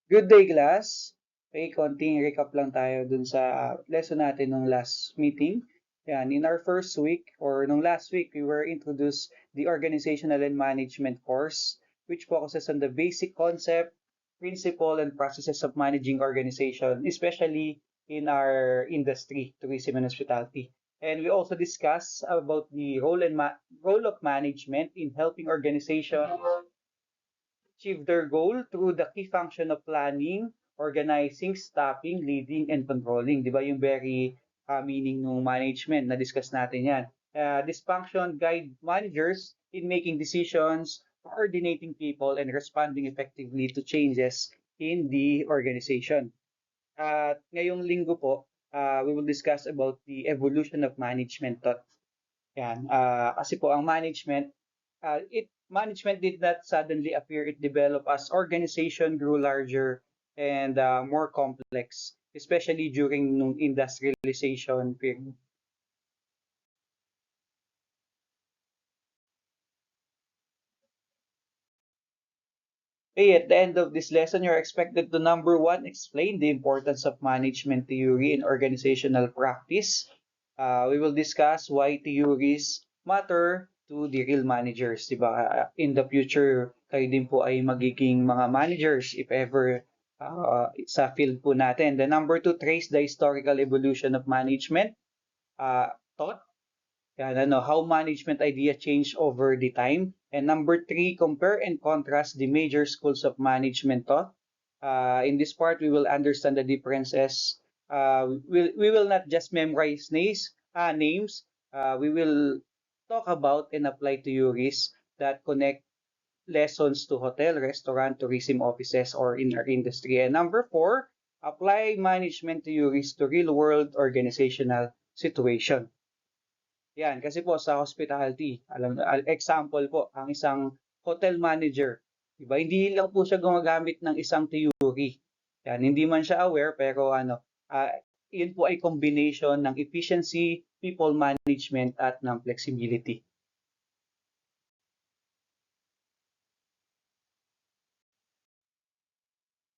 Good day, class. Okay, konting recap lang tayo dun sa lesson natin nung last meeting. Yan, in our first week or nung last week, we were introduced the organizational and management course, which focuses on the basic concept, principle, and processes of managing organization, especially in our industry, tourism and hospitality. And we also discuss about the role of management in helping organization achieve their goal through the key function of planning, organizing, staffing, leading, and controlling. Di ba yung very meaning ng management na discuss natin yan. This function guide managers in making decisions, coordinating people, and responding effectively to changes in the organization. At ngayong linggo po, we will discuss about the evolution of management thought. Yan. Kasi po ang management did not suddenly appear. It developed as organization grew larger and more complex, especially during nung industrialization period. Okay, at the end of this lesson, you're expected to number one, explain the importance of management theory in organizational practice. We will discuss why theories matter to the real managers, di ba? In the future, kayo din po ay magiging mga managers if ever sa field po natin. The number two, trace the historical evolution of management thought. Yan, how management idea change over the time. And number three, compare and contrast the major schools of management thought. In this part, we will understand the differences. We will not just memorize names. We will talk about and apply theories that connect lessons to hotel, restaurant, tourism offices, or in our industry. And number four, apply management theories to real-world organizational situation. Yan, kasi po sa hospitality, example po, ang isang hotel manager, diba? Hindi lang po siya gumagamit ng isang theory. Yan, hindi man siya aware pero yun po ay combination ng efficiency, people management at ng flexibility.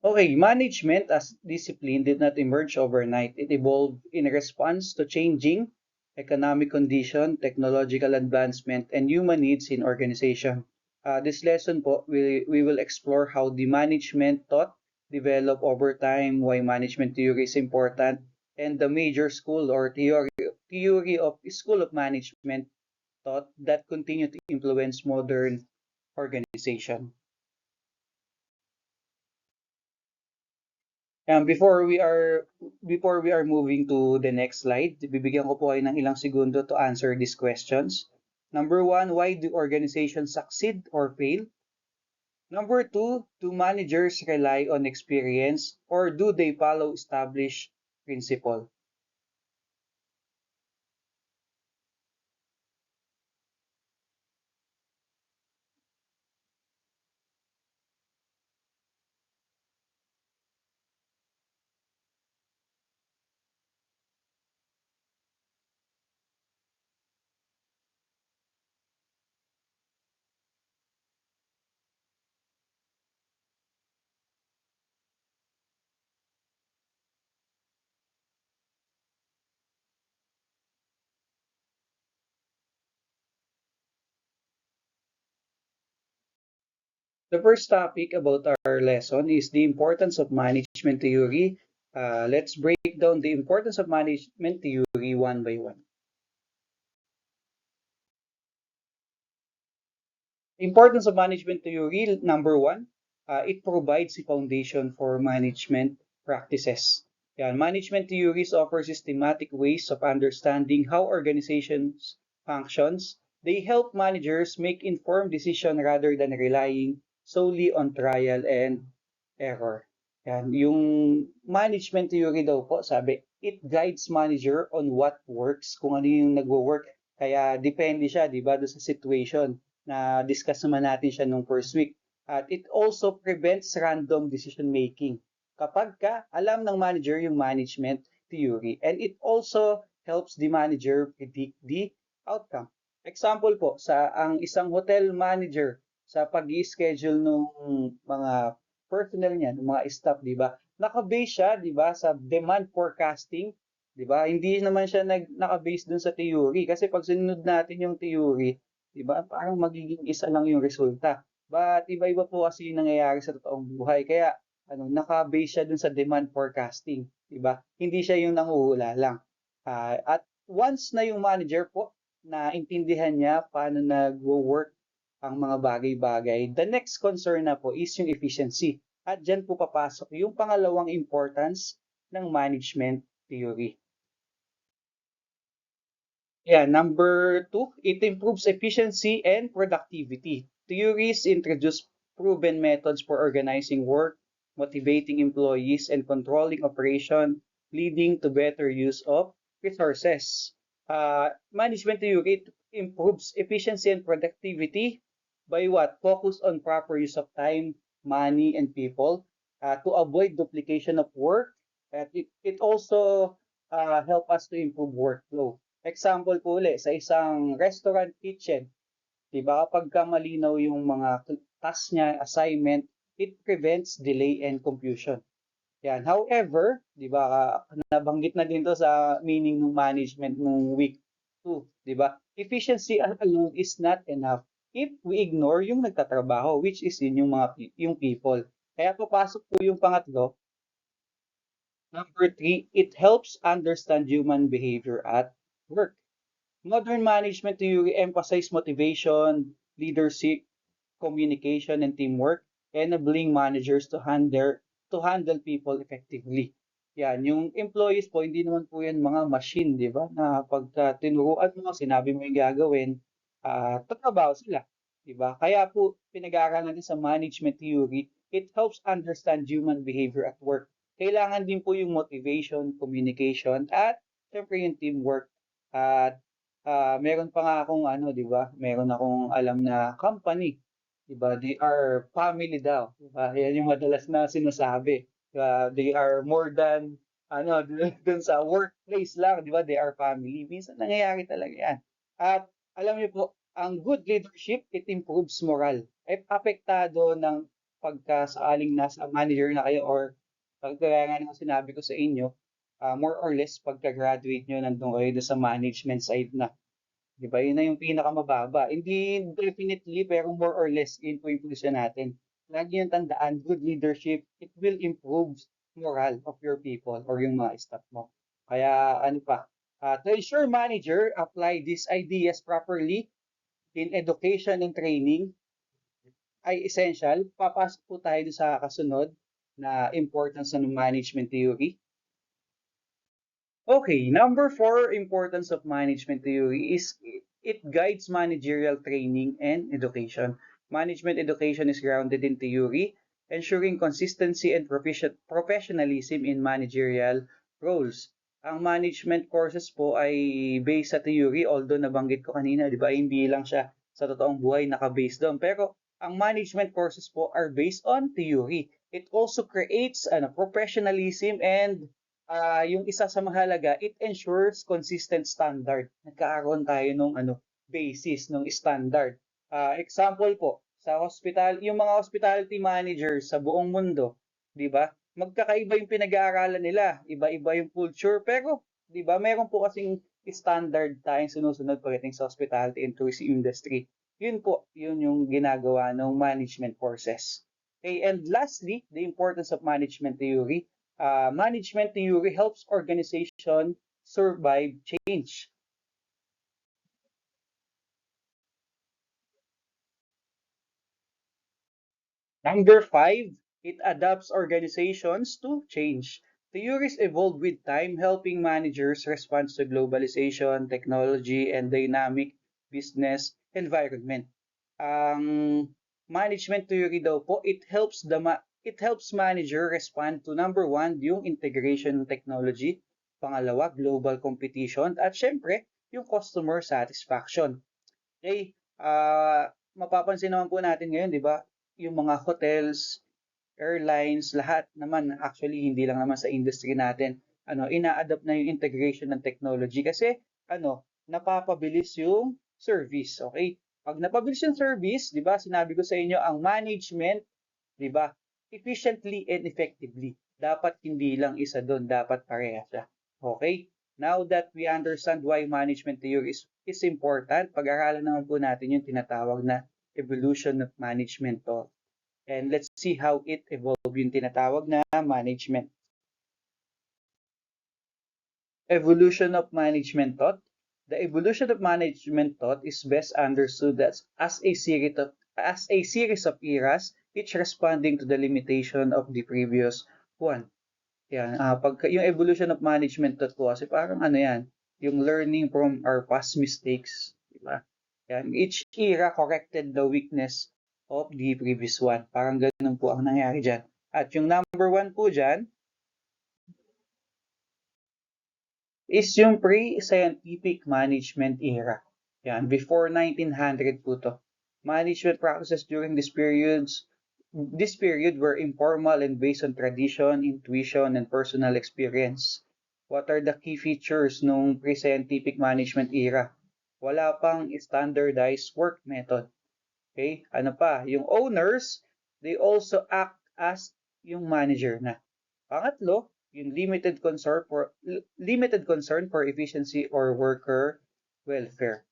Okay, management as discipline did not emerge overnight. It evolved in response to changing economic condition, technological advancement, and human needs in organization. This lesson po, we will explore how the management thought developed over time, why management theory is important, and the major school or theory of school of management thought that continue to influence modern organization. Before we are moving to the next slide, bibigyan ko po kayo ng ilang segundo to answer these questions. Number one, why do organizations succeed or fail? Number two, do managers rely on experience or do they follow established principle? The first topic about our lesson is the importance of management theory. Let's break down the importance of management theory one by one. Importance of management theory, number one, it provides a foundation for management practices. Yan, management theories offer systematic ways of understanding how organizations functions. They help managers make informed decisions rather than relying solely on trial and error. Yan, yung management theory daw po, sabi, it guides manager on what works, kung ano yung nagwo-work. Kaya depende siya, di ba, doon sa situation na discuss naman natin siya nung first week. At it also prevents random decision making. Kapag ka alam ng manager yung management theory, and it also helps the manager predict the outcome. Example po, sa ang isang hotel manager sa pag-schedule ng mga personnel niya, ng mga staff, di ba? Naka-base siya, di ba, sa demand forecasting, di ba? Hindi naman siya naka-base dun sa theory kasi pag sinunod natin yung theory, di ba, parang magiging isa lang yung resulta. But iba-iba po kasi yung nangyayari sa totoong buhay. Kaya naka-base siya dun sa demand forecasting, di ba? Hindi siya yung nanguhula lang. At once na yung manager po na intindihan niya paano nagwo-work ang mga bagay-bagay, the next concern na po is yung efficiency. At dyan po papasok yung pangalawang importance ng management theory. Yeah, number two, it improves efficiency and productivity. Theories introduce proven methods for organizing work, motivating employees, and controlling operation, leading to better use of resources. Management theory improves efficiency and productivity by what? Focus on proper use of time, money, and people to avoid duplication of work. At it also help us to improve workflow. Example po ulit, sa isang restaurant kitchen, di ba, pagka malinaw yung mga task niya, assignment, it prevents delay and confusion. Yan. However, di ba, nabanggit na din to sa meaning ng management ng week 2, di ba? Efficiency alone is not enough if we ignore yung nagtatrabaho, which is yung people. Kaya papasok po yung pangatlo. Number three, it helps understand human behavior at work. Modern management theory emphasize motivation, leadership, communication, and teamwork, enabling managers to handle people effectively. Yan, yung employees po, hindi naman po yan mga machine, di ba? Na pagka tinuruan mo, sinabi mo yung gagawin, tatrabaho sila, di ba? Kaya po, pinag-aaralan natin sa management theory, it helps understand human behavior at work. Kailangan din po yung motivation, communication, at syempre yung teamwork. At meron pa nga akong ano, 'di ba? Meron akong alam na company, 'di ba? They are family daw, 'di ba? Yan yung madalas na sinasabi. They are more than ano, dun sa workplace lang, 'di ba? They are family. Minsan nangyayari talaga 'yan. At alam niyo po, ang good leadership, it improves moral. Apektado ng pagkasaaling nasa manager na kayo or kagaya nga ng sinabi ko sa inyo, more or less pagka-graduate nyo, nandun kayo sa management side na. Di ba? Yun na yung pinakamababa. Hindi definitely, pero more or less, yun po yung posisyon natin. Lagi yung tandaan, good leadership, it will improve moral of your people or yung mga staff mo. Kaya ano pa, to ensure manager apply these ideas properly in education and training ay essential. Papasok po tayo sa kasunod na importance ng management theory. Okay, number four importance of management theory is it guides managerial training and education. Management education is grounded in theory, ensuring consistency and professionalism in managerial roles. Ang management courses po ay based sa theory, although nabanggit ko kanina, di ba, hindi lang siya sa totoong buhay naka-base doon. Pero ang management courses po are based on theory. It also creates professionalism and yung isa sa mahalaga, it ensures consistent standard. Nagkaaroon tayo nung basis, nung standard. Example po, sa hospital, yung mga hospitality managers sa buong mundo, 'di ba? Magkakaiba yung pinag-aaralan nila, iba-iba yung culture, pero 'di ba, meron po kasing standard tayong sinusunod pagdating sa hospitality and tourism industry. Yun po, yun yung ginagawa ng management courses. Okay, and lastly, the importance of management theory. Management theory helps organization survive change. Number five, it adapts organizations to change. Theories evolve with time, helping managers respond to globalization, technology, and dynamic business environment. Ang management theory daw po, it helps manager respond to number one, yung integration ng technology, pangalawa, global competition, at syempre, yung customer satisfaction. Okay, mapapansin naman po natin ngayon, di ba? Yung mga hotels, airlines, lahat naman, actually, hindi lang naman sa industry natin, ina-adapt na yung integration ng technology kasi, napapabilis yung service, okay? Pag napabilis yung service, di ba, sinabi ko sa inyo, ang management, di ba, efficiently and effectively. Dapat hindi lang isa doon, dapat pareha siya. Okay? Now that we understand why management theory is important, pag-aralan naman po natin yung tinatawag na evolution of management thought. And let's see how it evolved yung tinatawag na management. Evolution of management thought. The evolution of management thought is best understood as a series of eras, each responding to the limitation of the previous one. Yan, yung evolution of management thought po kasi parang ano yan, yung learning from our past mistakes, di ba? Yan, each era corrected the weakness of the previous one. Parang ganun po ang nangyari dyan. At yung number one po dyan, is yung pre-scientific management era. Yan, before 1900 po to. Management practices during this period were informal and based on tradition, intuition, and personal experience. What are the key features nung pre-scientific management era? Wala pang standardized work method. Okay? Ano pa? Yung owners, they also act as yung manager na. Pangatlo, yung limited concern for efficiency or worker welfare.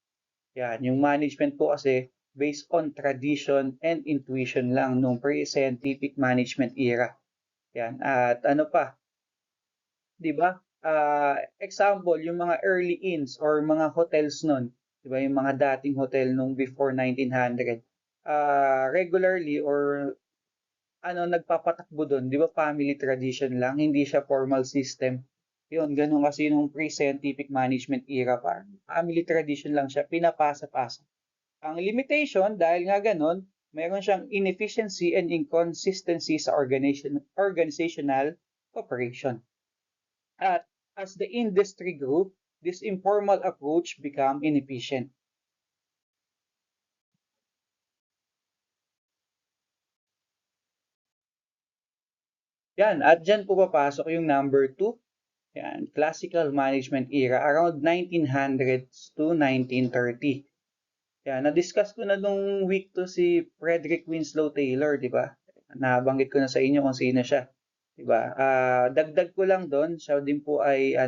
Yan, yung management po kasi based on tradition and intuition lang nung pre-scientific management era. Yan, at ano pa, 'di ba? Example, yung mga early inns or mga hotels nun, 'di ba? Yung mga dating hotel nung before 1900. Regularly or nagpapatakbo doon, di ba family tradition lang, hindi siya formal system. Yun, ganun kasi nung pre-scientific management era, parang family tradition lang siya, pinapasa-pasa. Ang limitation, dahil nga ganun, meron siyang inefficiency and inconsistency sa organizational operation. At as the industry grew, this informal approach became inefficient. Yan, at dyan po papasok yung number 2. Yan, classical management era around 1900s to 1930. Yan, na-discuss ko na nung week to si Frederick Winslow Taylor, di ba? Nabanggit ko na sa inyo kung sino siya, di ba? Dagdag ko lang doon, siya din po ay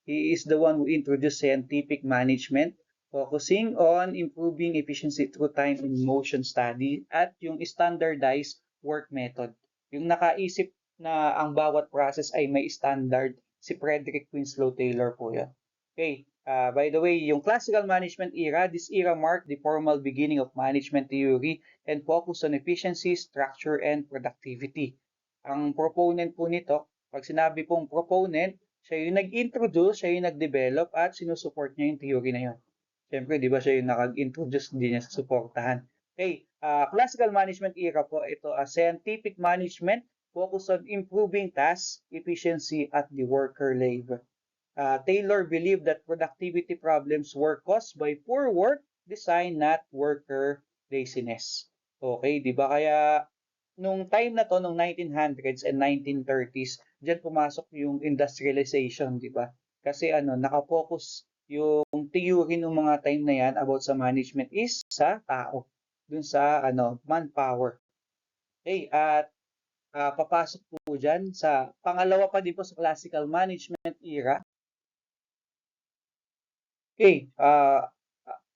he is the one who introduced scientific management, focusing on improving efficiency through time and motion study at yung standardized work method. Yung nakaisip na ang bawat process ay may standard, si Frederick Winslow Taylor po yan. Okay, by the way, yung classical management era, this era marked the formal beginning of management theory and focused on efficiency, structure, and productivity. Ang proponent po nito, pag sinabi pong proponent, siya yung nag-introduce, siya yung nag-develop, at sinusupport niya yung theory na yun. Siyempre, di ba siya yung nakag-introduce, hindi niya susuportahan. Okay, classical management era po, ito scientific management focused on improving task efficiency at the worker labor. Taylor believed that productivity problems were caused by poor work design, not worker laziness. Okay, di ba? Kaya nung time na to, nung 1900s and 1930s, diyan pumasok yung industrialization, di ba? Kasi nakapokus yung theory ng mga time na yan about sa management is sa tao, dun sa manpower. Okay, at papasok po dyan sa pangalawa pa din po sa classical management era. Okay,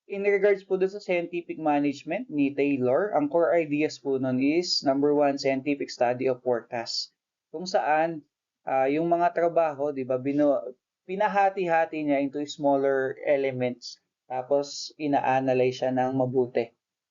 in regards po dun sa scientific management ni Taylor, ang core ideas po nun is, number one, scientific study of work tasks. Kung saan, yung mga trabaho, di ba, pinahati-hati niya into smaller elements, tapos ina-analyze siya ng mabuti.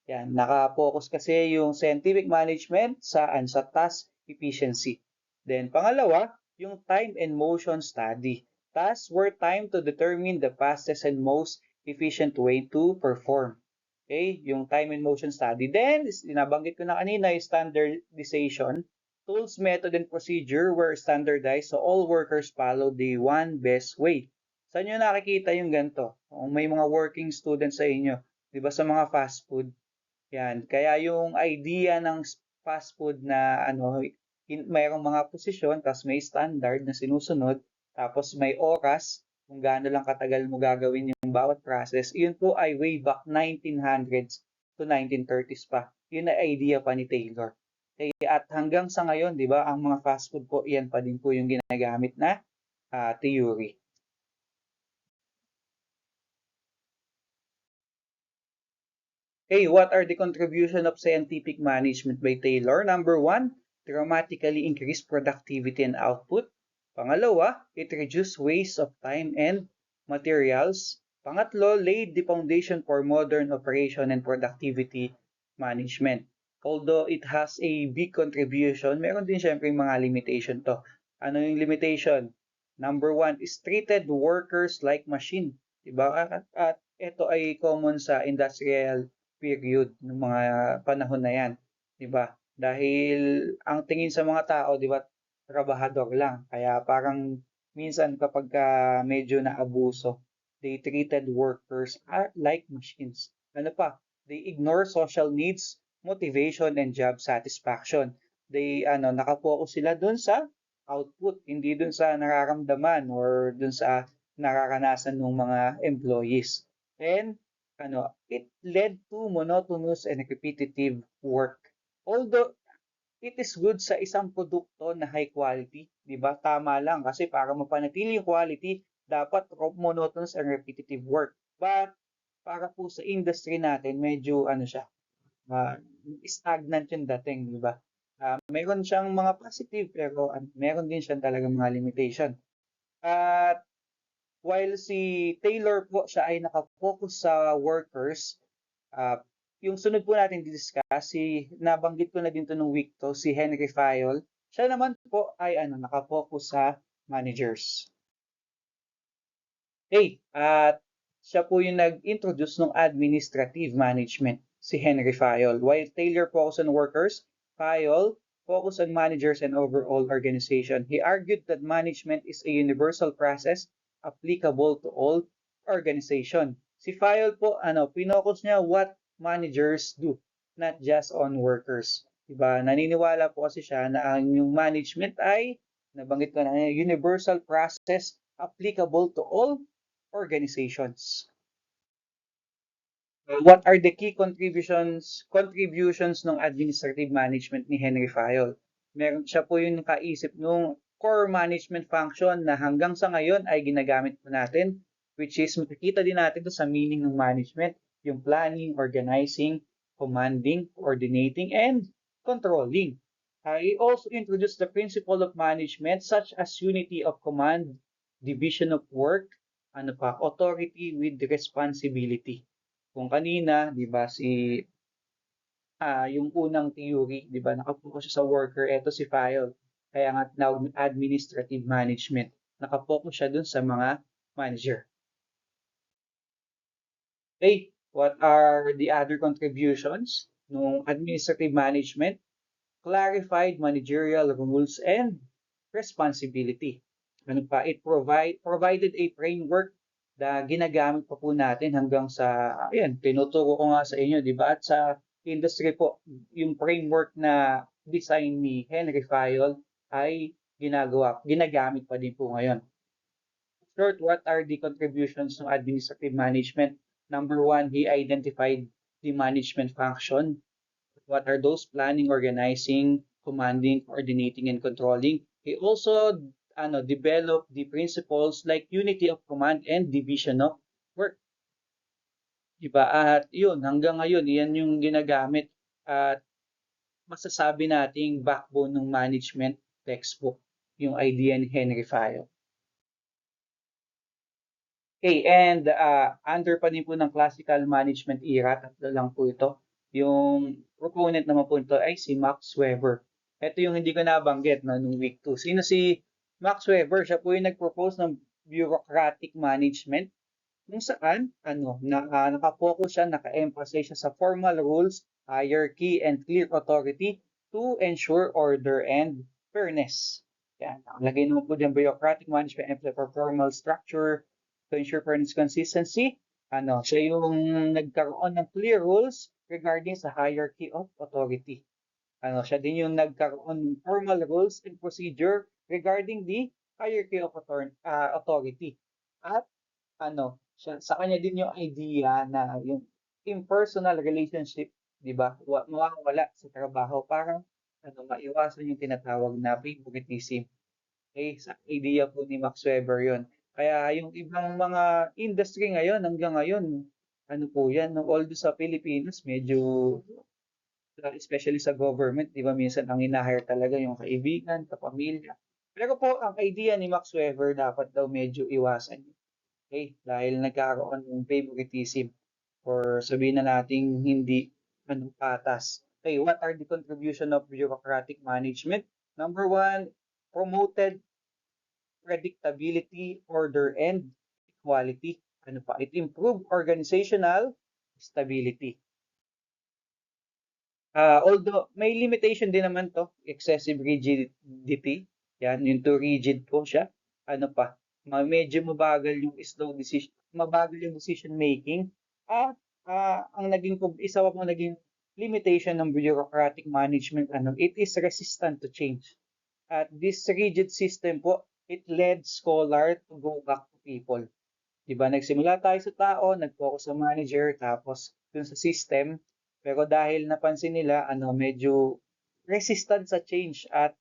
Yan, naka-focus kasi yung scientific management sa task efficiency. Then, pangalawa, yung time and motion study. Tasks were timed to determine the fastest and most efficient way to perform. Okay, yung time and motion study. Then, nabanggit ko na kanina, yung standardization. Tools, method, and procedure were standardized so all workers follow the one best way. Saan nyo nakikita yung ganito? Kung may mga working students sa inyo, di ba sa mga fast food, yan. Kaya yung idea ng fast food na mayroong mga posisyon, tapos may standard na sinusunod, tapos may oras, kung gaano lang katagal mo gagawin yung bawat process, yun po ay way back 1900s to 1930s pa. Yun na idea pa ni Taylor. Kaya at hanggang sa ngayon, 'di ba, ang mga fast food po, iyan pa din po yung ginagamit na theory. Okay, what are the contribution of scientific management by Taylor? Number one, dramatically increase productivity and output. Pangalawa, it reduce waste of time and materials. Pangatlo, laid the foundation for modern operation and productivity management. Although it has a big contribution, meron din syempre yung mga limitation to. Ano yung limitation? Number one is treated workers like machine. Diba? At ito ay common sa industrial period ng mga panahon na yan, 'di ba? Dahil ang tingin sa mga tao, 'di ba, trabahador lang. Kaya parang minsan kapag medyo naabuso, they treated workers are like machines. Ano pa? They ignore social needs, motivation and job satisfaction. They nakapokus sila dun sa output, hindi dun sa nararamdaman or dun sa nararanasan ng mga employees. And it led to monotonous and repetitive work. Although it is good sa isang produkto na high quality, 'di ba? Tama lang kasi para mapanatili yung quality, dapat monotonous and repetitive work. But para po sa industry natin, medyo siya, uh, stagnant yung dating, 'di ba? Meron siyang mga positive pero meron din siyang talagang mga limitation. At while si Taylor po siya ay nakafocus sa workers, yung sunod po natin discuss, nabanggit ko na din to nung week to, si Henry Fayol. Siya naman po ay nakafocus sa managers. Okay, at siya po yung nag-introduce ng administrative management, si Henry Fayol. While Taylor focused on workers, Fayol focused on managers and overall organization. He argued that management is a universal process applicable to all organization. Si Fayol po, pinokus niya what managers do, not just on workers. Diba? Naniniwala po kasi siya na ang yung management ay, nabanggit ko na, universal process applicable to all organizations. What are the key contributions ng administrative management ni Henry Fayol? Meron siya po yung nakaisip nung core management function na hanggang sa ngayon ay ginagamit po natin, which is makikita din natin to sa meaning ng management, yung planning, organizing, commanding, coordinating, and controlling. He also introduced the principle of management such as unity of command, division of work, authority with responsibility. Kung kanina, 'di ba, yung unang theory, 'di ba, nakapokus siya sa worker, eto si Fayol. Kaya nga tinawag administrative management. Nakapokus siya dun sa mga manager. Okay, what are the other contributions ng administrative management? Clarified managerial rules and responsibility. Ano pa? It provided a framework na ginagamit pa po natin hanggang sa, ayan, tinuturo ko nga sa inyo, di ba? At sa industry po, yung framework na design ni Henry Fayol ay ginagamit pa din po ngayon. Short, what are the contributions ng administrative management? Number one, he identified the management function. What are those? Planning, organizing, commanding, coordinating, and controlling. He also developed the principles like unity of command and division of work. Diba? At yun, hanggang ngayon, yan yung ginagamit at masasabi nating backbone ng management textbook, yung idea ni Henry Fayol. Okay, and under pa din po ng classical management era, tatlo lang po ito. Yung proponent naman po ito ay si Max Weber. Ito yung hindi ko nabanggit nung week 2. Sino si Max Weber? Siya po yung nag-propose ng bureaucratic management kung saan naka-focus siya, naka-emphasize siya sa formal rules, hierarchy, and clear authority to ensure order and fairness. Yan. Nakalagay naman po dyan bureaucratic management and formal structure to ensure fairness consistency. Siya yung nagkaroon ng clear rules regarding sa hierarchy of authority. Siya din yung nagkaroon ng formal rules and procedure regarding the hierarchy of authority. At sa kanya din yung idea na yung impersonal relationship, 'di ba? Mawawala sa trabaho. Parang maiwasan yung tinatawag na favoritism. Okay, sa idea po ni Max Weber yun. Kaya yung ibang mga industry ngayon, hanggang ngayon, ano po yan, no? Although sa Pilipinas, medyo, especially sa government, di ba, minsan ang hinahire talaga yung kaibigan, kapamilya. Pero po, ang idea ni Max Weber, dapat daw medyo iwasan. Okay, dahil nagkakaroon ng favoritism or sabihin na nating hindi patas. Okay, what are the contribution of bureaucratic management? Number one, promoted predictability, order, and equality. Ano pa? It improved organizational stability. Although may limitation din naman to, excessive rigidity. Yan, yung too rigid po siya. Ano pa? Medyo mabagal yung mabagal yung decision making. At ang isa pa po naging limitation ng bureaucratic management, it is resistant to change. At this rigid system po, it led scholar to go back to people. Diba, nagsimula tayo sa tao, nag-focus sa manager, tapos dun sa system. Pero dahil napansin nila, medyo resistant sa change at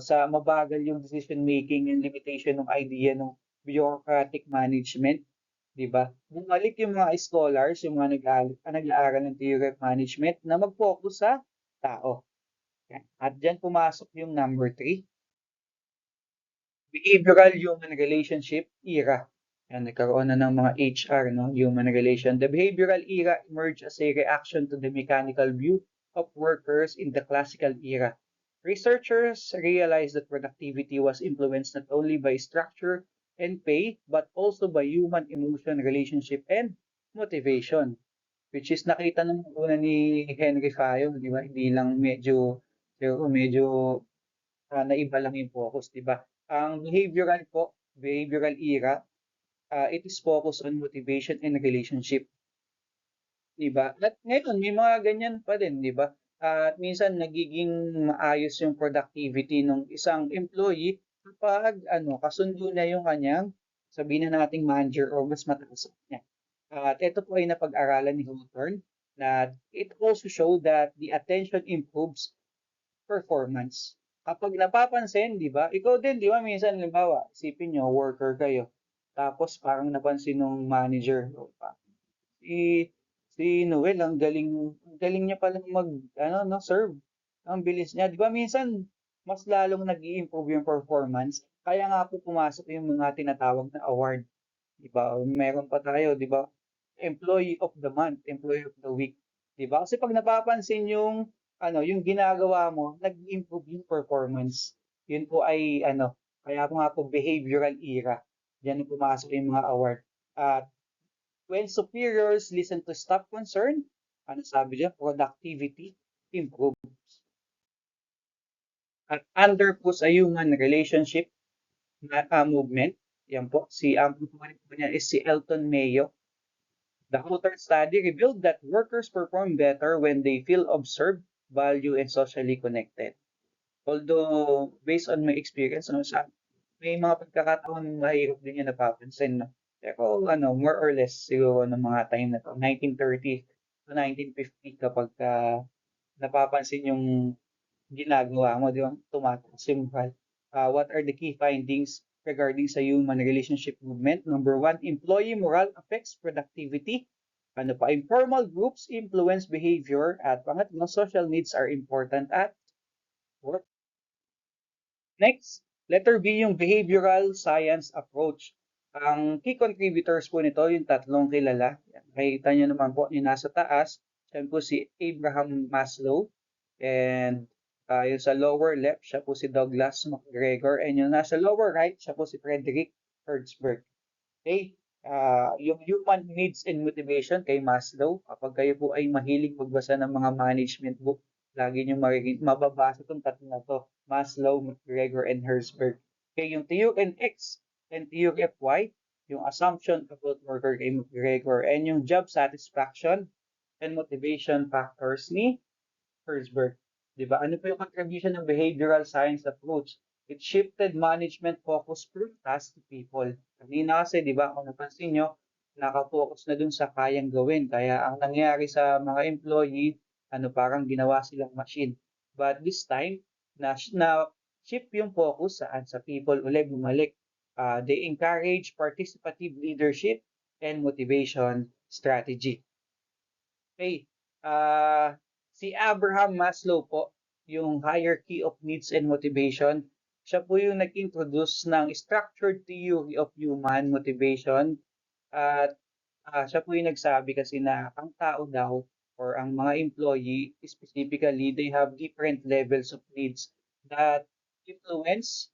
sa mabagal yung decision making and limitation ng idea ng bureaucratic management, 'di ba? Bumalik yung mga scholars, yung mga nag-aaral ng theory of management na mag-focus sa tao. At diyan pumasok yung number 3, behavioral human relationship era. Yan, nagkaroon na ng mga HR, no? Human relation. The behavioral era emerged as a reaction to the mechanical view of workers in the classical era. Researchers realized that productivity was influenced not only by structure and pay, but also by human emotion, relationship, and motivation. Which is nakita nung una ni Henry Fayol, di ba? Hindi lang medyo naiba lang yung focus, di ba? Ang behavioral era, it is focused on motivation and relationship, di ba? At ngayon, may mga ganyan pa din, di ba? At minsan nagiging maayos yung productivity ng isang employee kapag kasundo na yung kanyang sabihin na nating manager o mas mataas niya. At ito po ay napag-aralan ni Hawthorne na it also show that the attention improves performance. Kapag napapansin, di ba? Ikaw din, di ba? Minsan, halimbawa, isipin nyo, worker kayo. Tapos, parang napansin nung manager. Si, si Noel, ang galing niya palang serve. Ang bilis niya. Di ba? Minsan, mas lalong nag-i-improve yung performance. Kaya nga po pumasok yung mga tinatawag na award. Di ba? Meron pa tayo, di ba? Employee of the month, employee of the week. Di ba? Kasi pag napapansin yung ginagawa mo, nag-improve yung performance. Yun po ay kaya po nga po behavioral era. Diyan pumasok yung mga award. At when superiors listen to staff concern, sabi diyan, productivity improve. At under po sa human relationship movement, yan po, ang proponent po niya is si Elton Mayo. The Hawthorne study revealed that workers perform better when they feel observed, valued, and socially connected. Although, based on my experience, may mga pagkakataon mahirap din yung napapansin. No? Pero more or less, siguro ng mga time na to, 1930 to 1950, kapag napapansin yung ginagawa mo, di ba? Tumataas yung mahal. What are the key findings regarding sa human relationship movement? Number one, employee morale affects productivity. Informal groups influence behavior. At pangatlo, social needs are important at work. Next, letter B, yung behavioral science approach. Ang key contributors po nito, yung tatlong kilala. Makikita nyo naman po yung nasa taas. Yan po si Abraham Maslow. And yung sa lower left, siya po si Douglas MacGregor. And yung nasa lower right, siya po si Frederick Herzberg. Okay? Yung human needs and motivation kay Maslow, kapag kayo po ay mahilig magbasa ng mga management book, lagi nyo mababasa itong tatlo na to, Maslow, MacGregor, and Herzberg. Okay, yung theory and X and theory of Y, yung assumption about worker kay MacGregor, and yung job satisfaction and motivation factors ni Herzberg. Diba? Ano po yung contribution ng behavioral science approach? It shifted management focus from task to people. Kanina kasi, di ba, kung napansin nyo, nakafocus na dun sa kayang gawin. Kaya ang nangyari sa mga employee, parang ginawa silang machine. But this time, na shift yung focus sa people ulit bumalik. They encourage participative leadership and motivation strategy. Okay. Si Abraham Maslow po, yung hierarchy of needs and motivation, siya po yung nag-introduce ng structured theory of human motivation. At siya po yung nagsabi kasi na ang tao daw or ang mga employee specifically, they have different levels of needs that influence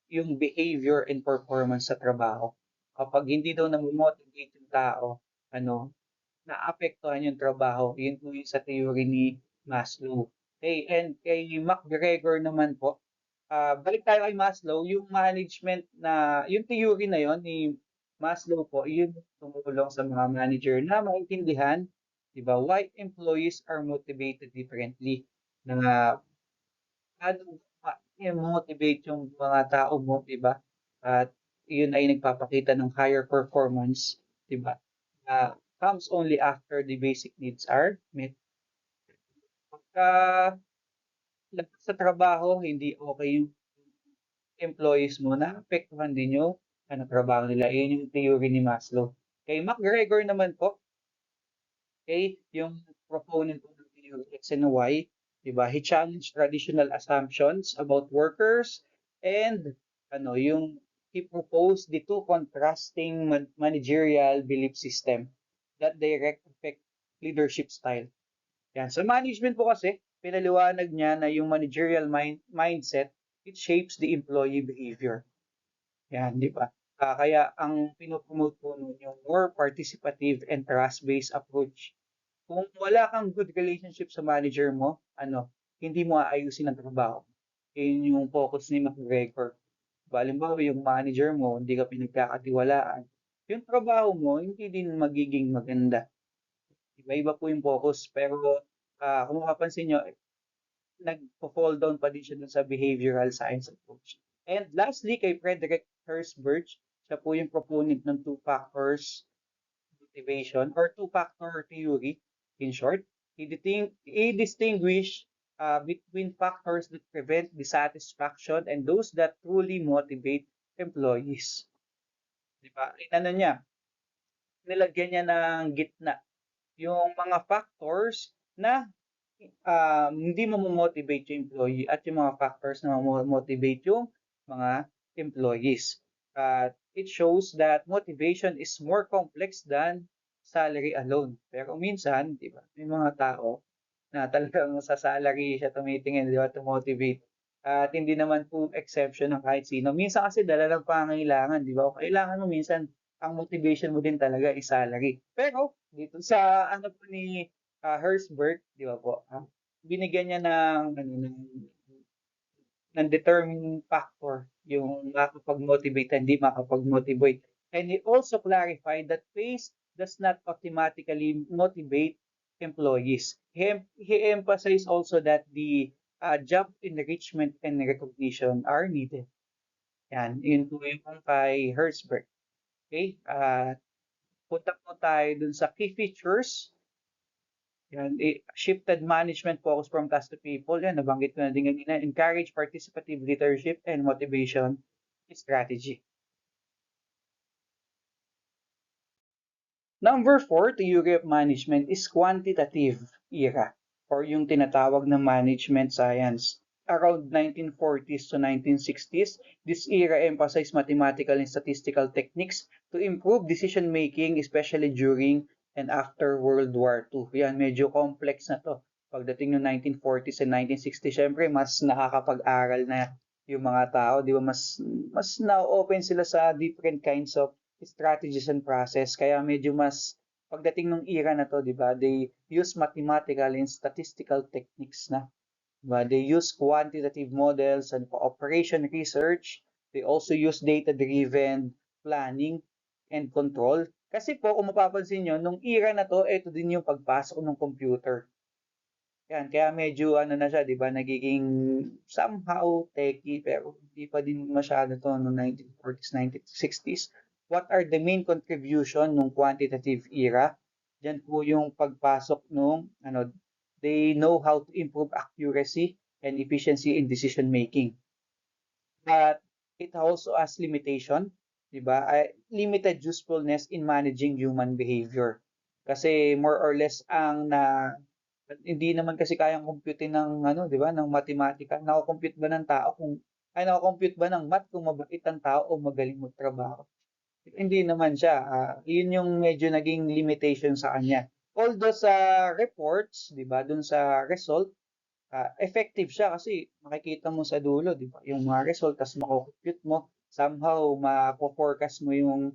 yung behavior and performance sa trabaho. Kapag hindi daw na-motivate yung tao, naapektuhan yung trabaho. Yun po yung sa theory ni Maslow. Okay, and kay McGregor naman po, balik tayo kay Maslow, yung management yung theory na yon ni Maslow po, yun tumulong sa mga manager na maintindihan, di ba, why employees are motivated differently. Na ano i-motivate yung mga tao mo, di ba? At yun ay nagpapakita ng higher performance, di ba? Comes only after the basic needs are met. Pagka labas sa trabaho, hindi okay yung employees mo, naapektuhan din yung trabaho nila. Yun yung theory ni Maslow. Kay McGregor naman po, okay, yung proponent po ng theory X and Y, diba? He challenged traditional assumptions about workers and yung he proposed the two contrasting managerial belief system that direct affect leadership style. Yan. Sa management po kasi, pinaliwanag niya na yung managerial mindset, it shapes the employee behavior. Yan, di ba? Kaya ang pinopromote po nun yung more participative and trust-based approach. Kung wala kang good relationship sa manager mo, hindi mo aayusin ang trabaho. Yun yung focus ni McGregor. Halimbawa, yung manager mo, hindi ka pinagkakatiwalaan. Yung trabaho mo, hindi din magiging maganda. Iba-iba po yung focus. Pero kung mapapansin nyo, nag-fall down pa din siya dun sa behavioral science approach. And lastly, kay Frederick Herzberg, siya po yung proponent ng two factors motivation or two-factor theory. In short, he distinguished between factors that prevent dissatisfaction and those that truly motivate employees. Diba? Niya, nilagyan niya ng gitna yung mga factors na hindi mo motivate yung employee at yung mga factors na motivate yung mga employees. It shows that motivation is more complex than salary alone. Pero minsan, di ba, may mga tao na talagang sa salary siya tumitingin, di ba, to motivate. At hindi naman po exception ng kahit sino. Minsan kasi dala ng pangangailangan, di ba? O kailangan mo minsan, ang motivation mo din talaga is salary. Pero, dito sa ano po ni Herzberg, di ba po, binigyan niya ng determining factor yung makapag-motivate hindi makapag-motivate. And he also clarified that pace does not automatically motivate employees. He emphasized also that the job enrichment and recognition are needed. Yan, yun po yung kay Herzberg. Okay? Punta po tayo dun sa key features. Yan, shifted management focus from task to people. Yan, nabanggit ko na din kanina. Encourage participative leadership and motivation strategy. Number 4, theory of management is quantitative era or yung tinatawag na management science. Around 1940s to 1960s, this era emphasized mathematical and statistical techniques to improve decision making, especially during and after World War II. Yan, medyo complex na to. Pagdating ng 1940s and 1960s, syempre mas nakakapag-aral na yung mga tao, di ba? Mas na-open sila sa different kinds of strategies and process. Kaya medyo mas pagdating ng era na to, di ba? They use mathematical and statistical techniques na. Diba? They use quantitative models and operation research. They also use data-driven planning and control. Kasi po, kung mapapansin nyo, nung era na to, ito din yung pagpasok ng computer. Yan, kaya medyo na siya, di ba, nagiging somehow techy, pero hindi pa din masyado to noong 1940s, 1960s. What are the main contribution ng quantitative era? Diyan po yung pagpasok nung, they know how to improve accuracy and efficiency in decision making. But it also has limitation, di ba? Limited usefulness in managing human behavior. Kasi more or less hindi naman kasi kayang computein ng ano, di ba, ng matematika. Nako-compute ba ng tao kung nako-compute ba ng math kung mabait ang tao o magaling magtrabaho? Hindi naman siya. Yun yung medyo naging limitation sa kanya. Although sa reports, di ba, dun sa result, effective siya kasi makikita mo sa dulo, di ba? Yung mga result, tas mako-compute mo, somehow mako-forecast mo yung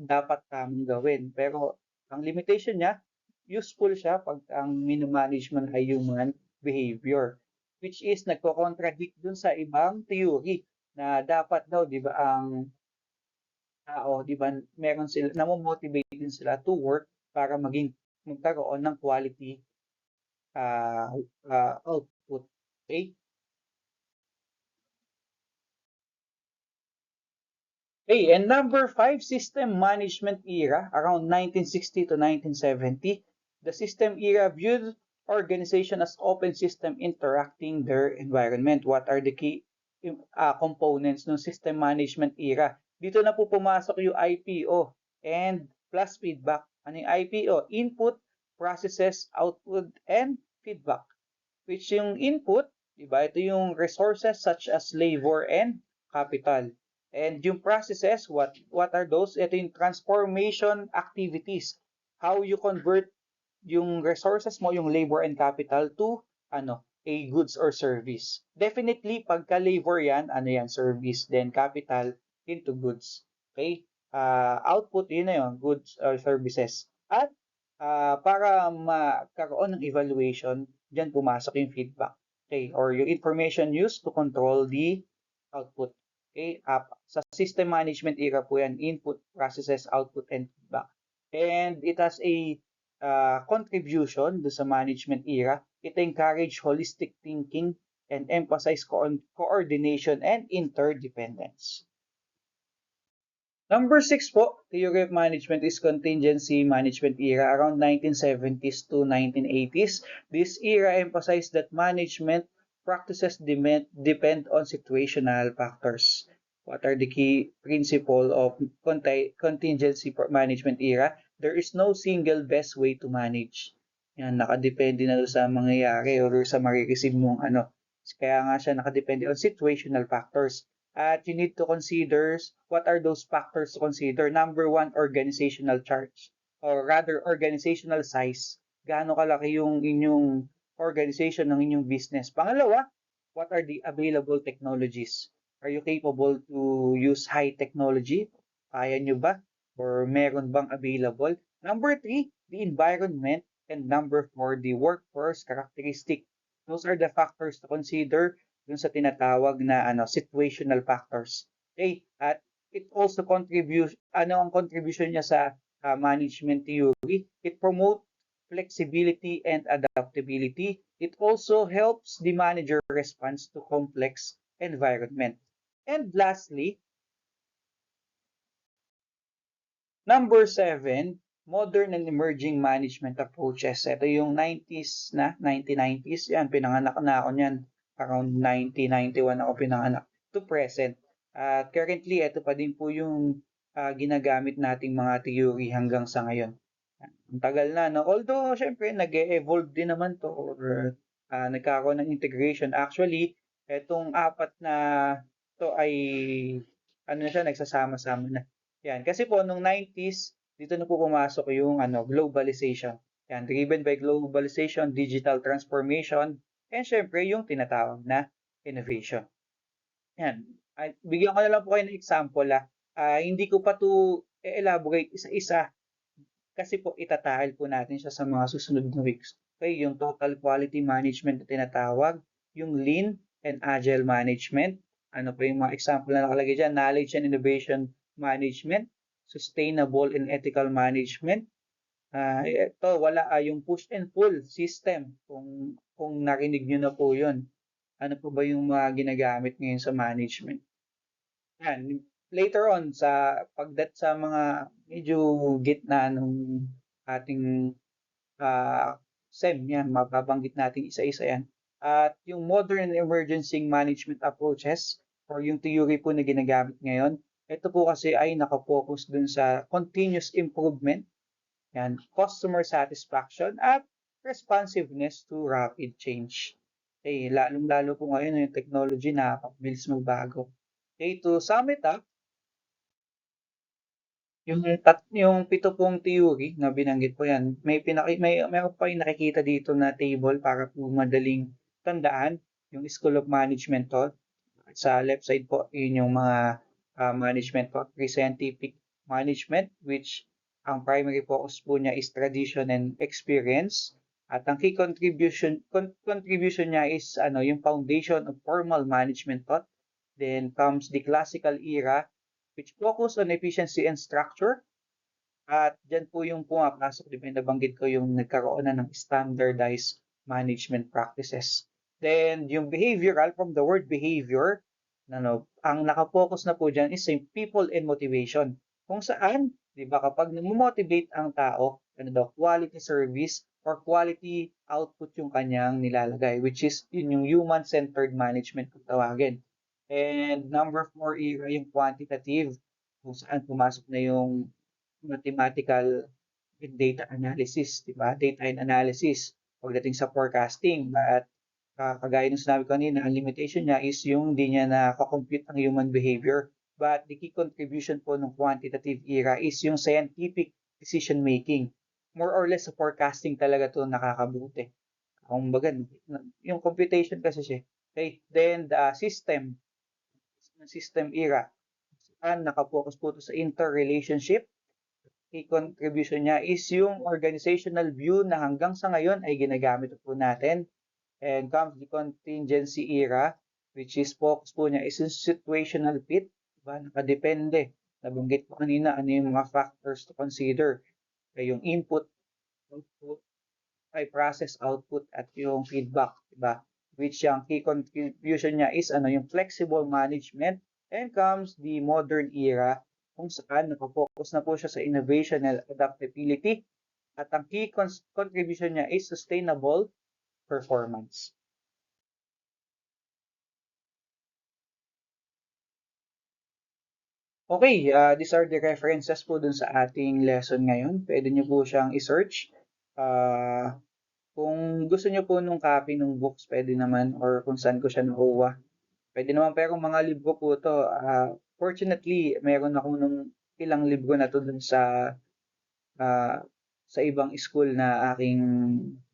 dapat tamang gawin. Pero ang limitation niya, useful siya pag ang minomanagement ay human behavior, which is nagko-contradict dun sa ibang theory na dapat daw, di ba, ang tao, di ba, meron sila, namo-motivate din sila to work para magkaroon ng quality output. Okay? Okay, and number five, system management era, around 1960 to 1970. The system era viewed organization as open system interacting their environment. What are the key components ng system management era? Dito na po pumasok yung IPO and plus feedback. Ano yung IPO? Input, processes, output, and feedback. Which yung input, diba? Ito yung resources such as labor and capital. And yung processes, what are those? Ito yung transformation activities. How you convert yung resources mo, yung labor and capital to a goods or service. Definitely, pagka labor yan, service, then capital into goods. Okay? Output, yun na yun, goods or services. At para magkaroon ng evaluation, diyan pumasok yung feedback. Okay? Or yung information used to control the output. Okay? Sa system management era po yan, input, processes, output, and feedback. And it has a contribution do sa management era. It encourage holistic thinking and emphasize coordination and interdependence. Number 6 po, theory of management is contingency management era around 1970s to 1980s. This era emphasized that management practices depend on situational factors. What are the key principles of contingency management era? There is no single best way to manage. Yan, nakadepende na sa mangyayari or sa marireceive mong Kaya nga siya nakadepende on situational factors. At you need to consider what are those factors to consider. Number one, organizational charge, or rather organizational size. Gaano kalaki yung inyong organization ng inyong business. Pangalawa, what are the available technologies? Are you capable to use high technology? Kaya nyo ba? Or meron bang available? Number three, the environment. And number four, the workforce characteristic. Those are the factors to consider dun sa tinatawag na situational factors. Okay? At it also contributes, ang contribution niya sa management theory? It promotes flexibility and adaptability. It also helps the manager respond to complex environment. And lastly, number 7, modern and emerging management approaches. Ito yung 1990s, yan, pinanganak na ako niyan. Around 1991 ako pinanganak to present. At currently, ito pa din po yung ginagamit nating mga theory hanggang sa ngayon. Ang tagal na, no? Although, syempre, nag-evolve din naman to or nagkakaroon ng integration. Actually, etong apat na to ay nagsasama-sama na. Yan. Kasi po, nung 90s, dito na po pumasok yung globalization. Yan, driven by globalization, digital transformation, and syempre yung tinatawag na innovation. Yan. Bigyan ko na lang po kayo ng example. Hindi ko pa to elaborate isa-isa kasi po itatahil po natin siya sa mga susunod na weeks. Okay, yung total quality management na tinatawag, yung lean and agile management. Ano po yung mga example na nakalagay dyan? Knowledge and innovation management, sustainable and ethical management. Ito, yung push and pull system. Kung narinig nyo na po yun. Ano po ba yung mga ginagamit ngayon sa management? Yan. Later on, sa mga medyo gitna ng ating SEM, yan, mababanggit natin isa-isa yan. At yung modern and emergency management approaches or yung theory po na ginagamit ngayon, ito po kasi ay nakapokus dun sa continuous improvement, yan, customer satisfaction at responsiveness to rapid change. Okay, lalong-lalo po ngayon yung technology na napakabilis magbago. Okay, to sum it up, yung pito pong theory na binanggit po yan, meron pa yung nakikita dito na table para po madaling tandaan yung School of Management to. Sa left side po, yun yung mga management po, pre-scientific management, which ang primary focus po niya is tradition and experience. At ang key contribution niya is yung foundation of formal management thought. Then comes the classical era, which focus on efficiency and structure. At dyan po yung pumapasok, di ba nabanggit ko yung nagkaroon na ng standardized management practices. Then, yung behavioral, from the word behavior, ang nakapokus na po dyan is yung people and motivation. Kung saan, di ba, kapag nag-motivate ang tao, quality service or quality output yung kanyang nilalagay, which is yun yung human-centered management kung tawagin. And number 4 era, yung quantitative, kung saan pumasok na yung mathematical and data analysis, di ba? Data and analysis pagdating sa forecasting. But kagaya ng sinabi ko kanina, ang limitation niya is yung hindi niya na-compute ang human behavior. But the key contribution po ng quantitative era is yung scientific decision making. More or less sa forecasting talaga to nakakabuti. Kung baga, yung computation kasi siya. Okay, then the system era. Saan nakapokus po to sa interrelationship. Key contribution niya is yung organizational view na hanggang sa ngayon ay ginagamit po natin. And comes the contingency era, which is focus po niya is yung situational fit. Diba? Nakadepende. Nabanggit ko kanina ano yung mga factors to consider. Yung input, output, ay process output at yung feedback. Diba? Which yung key contribution niya is yung flexible management. And comes the modern era kung saan nakapokus na po siya sa innovation and adaptability at ang key contribution niya is sustainable performance. Okay, these are the references po dun sa ating lesson ngayon. Pwede nyo po siyang i-search. Kung gusto nyo po nung copy ng books, pwede naman, or kung saan ko siya nakuha. Pwede naman, pero mga libro po to. Fortunately, meron ako nung ilang libro na to dun uh, sa ibang school na aking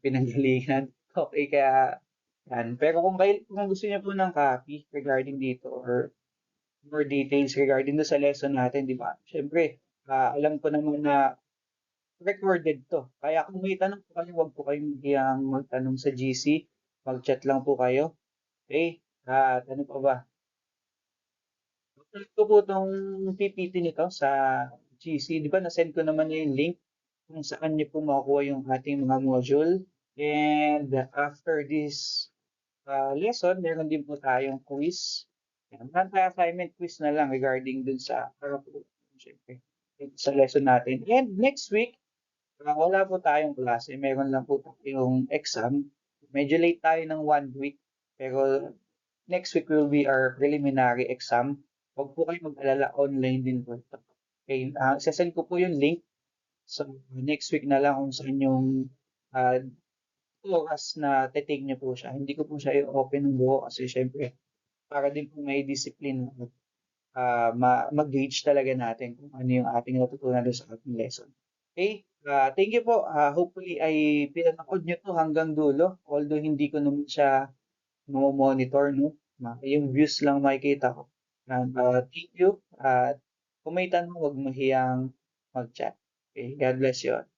pinanggalingan. Okay, kaya yan. Pero kung gusto niyo po ng copy regarding dito or more details regarding do sa lesson natin, di ba? Siyempre, alam ko naman na recorded to. Kaya kung may tanong po kayo, huwag po kayong hiyang magtanong sa GC. Mag-chat lang po kayo. Okay? At ano pa ba? Ito po itong PPT nito sa GC. Di ba, na-send ko naman yung link kung saan niyo po makukuha yung ating mga module. And after this lesson, meron din po tayong quiz. Yan, assignment quiz na lang regarding dun sa, para po, syempre, sa lesson natin. And next week, wala po tayong klase. Meron lang po tayong exam. Medyo late tayo ng 1 week. Pero next week will be our preliminary exam. Huwag po kayo mag-alala, online din po ito. Okay, sasend ko po yung link. So, next week na lang kung saan yung uh, oras na titig niyo po siya. Hindi ko po siya i-open ng buo kasi syempre, para din po may discipline mag-gauge talaga natin kung ano yung ating natutunan doon sa ating lesson. Okay? Thank you po. Hopefully ay pinanood nyo to hanggang dulo. Although hindi ko naman siya monitor, no? Yung views lang makikita ko. Thank you. Kung may tanong, huwag mahiyang mag-chat. Okay? God bless you all.